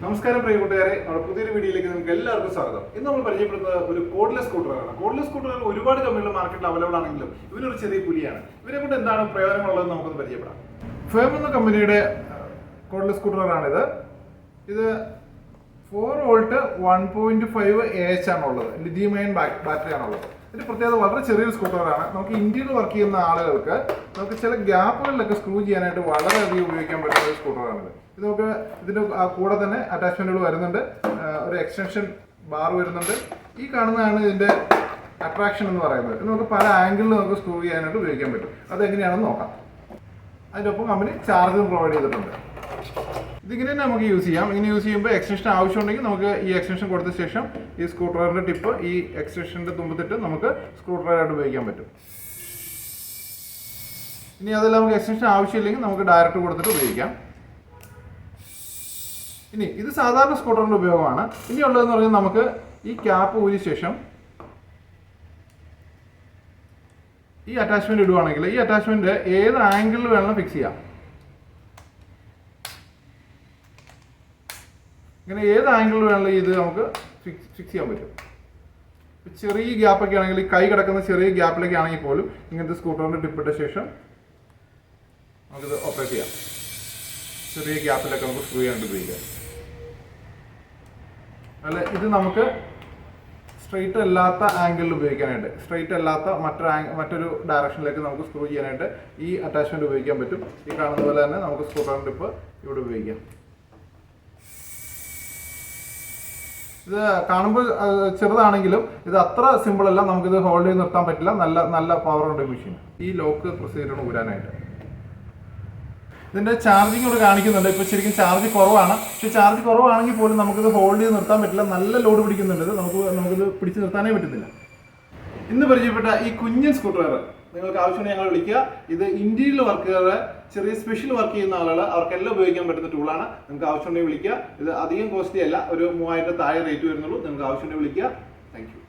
നമസ്കാരം പ്രിയപ്പെട്ടവരെ, നമ്മുടെ പുതിയൊരു വീഡിയോയിലേക്ക് നിങ്ങൾക്ക് എല്ലാവർക്കും സ്വാഗതം. ഇന്ന് നമ്മൾ പരിചയപ്പെടുന്നത് ഒരു കോഡ്ലെസ് സ്കൂട്ടറാണ്. കോഡ്ലെസ് സ്കൂട്ടറുകൾ ഒരുപാട് കമ്പനികൾ മാർക്കറ്റിൽ അവൈലബിൾ ആണെങ്കിലും ഇവരൊരു ചെറിയ പുലിയാണ്. ഇവരെ കൊണ്ട് എന്താണ് പ്രയോജനമുള്ളതെന്ന് നമുക്കൊന്ന് പരിചയപ്പെടാം. FERM എന്ന കമ്പനിയുടെ കോഡ്ലെസ് സ്കൂട്ടറാണിത്. ഇത് 4 വോൾട്ട് 1.5 AH ആണുള്ളത്. ലിഥിയം അയൺ ബാറ്ററി ആണുള്ളത്. ഇതിന്റെ പ്രത്യേകത വളരെ ചെറിയൊരു സ്കൂട്ടറാണ്. നമുക്ക് ഇന്ത്യയിൽ വർക്ക് ചെയ്യുന്ന ആളുകൾക്ക് നമുക്ക് ചില ഗ്യാപ്പുകളിലൊക്കെ സ്ക്രൂ ചെയ്യാനായിട്ട് വളരെയധികം ഉപയോഗിക്കാൻ പറ്റുന്ന ഒരു സ്കൂട്ടറാണിത്. ഇത് നമുക്ക് ഇതിന്റെ കൂടെ തന്നെ അറ്റാച്ച്മെന്റുകൾ വരുന്നുണ്ട്. ഒരു എക്സ്റ്റൻഷൻ ബാർ വരുന്നുണ്ട്. ഈ കാണുന്നതാണ് ഇതിന്റെ അട്രാക്ഷൻ എന്ന് പറയുന്നത്. ഇത് നമുക്ക് പല ആംഗിളിൽ നമുക്ക് സ്ക്രൂ ചെയ്യാനായിട്ട് ഉപയോഗിക്കാൻ പറ്റും. അതെങ്ങനെയാണെന്ന് നോക്കാം. അതിൻ്റെ ഒപ്പം കമ്പനി ചാർജറും പ്രൊവൈഡ് ചെയ്തിട്ടുണ്ട്. ഇതിങ്ങനെ തന്നെ നമുക്ക് യൂസ് ചെയ്യാം. ഇങ്ങനെ യൂസ് ചെയ്യുമ്പോൾ എക്സ്റ്റൻഷൻ ആവശ്യമുണ്ടെങ്കിൽ നമുക്ക് ഈ എക്സ്റ്റൻഷൻ കൊടുത്ത ശേഷം ഈ സ്ക്രൂ ഡ്രൈവറിന്റെ ടിപ്പ് ഈ എക്സ്റ്റൻഷന്റെ തുമ്പത്തിട്ട് നമുക്ക് സ്ക്രൂ ഡ്രൈവറായിട്ട് ഉപയോഗിക്കാൻ പറ്റും. ഇനി അതെല്ലാം നമുക്ക് എക്സ്റ്റൻഷൻ ആവശ്യമില്ലെങ്കിൽ നമുക്ക് ഡയറക്റ്റ് കൊടുത്തിട്ട് ഉപയോഗിക്കാം. ഇനി ഇത് സാധാരണ സ്കൂട്ടറിന്റെ ഉപയോഗമാണ്. ഇനിയുള്ളതെന്ന് പറഞ്ഞാൽ നമുക്ക് ഈ ക്യാപ്പ് ഊരിയ ശേഷം ഈ അറ്റാച്ച്മെന്റ് ഇടുവാണെങ്കിൽ ഈ അറ്റാച്ച്മെന്റ് ഏത് ആംഗിളിൽ വേണമെങ്കിലും ഫിക്സ് ചെയ്യാം. ഇങ്ങനെ ഏത് ആംഗിളിൽ വേണമെങ്കിലും ഇത് നമുക്ക് ഫിക്സ് ചെയ്യാൻ പറ്റും. ചെറിയ ഗ്യാപ്പൊക്കെ ആണെങ്കിൽ കൈ കിടക്കുന്ന ചെറിയ ഗ്യാപ്പിലൊക്കെ ആണെങ്കിൽ പോലും ഇങ്ങനത്തെ സ്കൂട്ടറിന്റെ ടിപ്പിട്ട ശേഷം നമുക്കിത് ഓപ്പറേറ്റ് ചെയ്യാം. ചെറിയ ഗ്യാപ്പിലൊക്കെ നമുക്ക് സ്ക്രൂ ചെയ്യാനായിട്ട് ഉപയോഗിക്കാം. അല്ല, ഇത് നമുക്ക് സ്ട്രെയിറ്റ് അല്ലാത്ത ആംഗിളിൽ ഉപയോഗിക്കാനായിട്ട്, സ്ട്രെയിറ്റ് അല്ലാത്ത മറ്റൊരു ഡയറക്ഷനിലേക്ക് നമുക്ക് സ്ക്രൂ ചെയ്യാനായിട്ട് ഈ അറ്റാച്ച്മെന്റ് ഉപയോഗിക്കാൻ പറ്റും. ഈ കാണുന്ന പോലെ തന്നെ നമുക്ക് സ്കൂട്ടറിന്റെ ടിപ്പ് ഇവിടെ ഉപയോഗിക്കാം. ഇത് കാണുമ്പോൾ ചെറുതാണെങ്കിലും ഇത് അത്ര സിമ്പിൾ അല്ല. നമുക്കിത് ഹോൾഡ് ചെയ്ത് നിർത്താൻ പറ്റില്ല. നല്ല പവർ ഉണ്ട് മെഷീൻ. ഈ ലോക്ക് പ്രസ് ചെയ്തിട്ട് ഊരാനായിട്ട്. ഇതിന്റെ ചാർജിങ് ഇവിടെ കാണിക്കുന്നുണ്ട്. ഇപ്പോൾ ശരിക്കും ചാർജ് കുറവാണ്. പക്ഷേ ചാർജ് കുറവാണെങ്കിൽ പോലും നമുക്കിത് ഹോൾഡ് ചെയ്ത് നിർത്താൻ പറ്റില്ല. നല്ല ലോഡ് പിടിക്കുന്നുണ്ട്. നമുക്കിത് പിടിച്ച് നിർത്താനേ പറ്റുന്നില്ല. ഇന്ന് പരിചയപ്പെട്ട ഈ കുഞ്ഞൻ സ്കൂട്ടർ നിങ്ങൾക്ക് ആവശ്യമുണ്ടെങ്കിൽ ഞങ്ങൾ വിളിക്കുക. ഇത് ഇന്ത്യയിൽ വർക്ക് ചെറിയ സ്പെഷ്യൽ വർക്ക് ചെയ്യുന്ന ആളുകൾ അവർക്കെല്ലാം ഉപയോഗിക്കാൻ പറ്റുന്ന ടൂളാണ്. നിങ്ങൾക്ക് ആവശ്യമുണ്ടെങ്കിൽ വിളിക്കുക. ഇത് അധികം കോസ്റ്റ്ലി അല്ല. ഒരു 3000 താഴെ റേറ്റ് വരുന്നുള്ളൂ. നിങ്ങൾക്ക് ആവശ്യമുണ്ടെങ്കിൽ വിളിക്കുക. Thank you.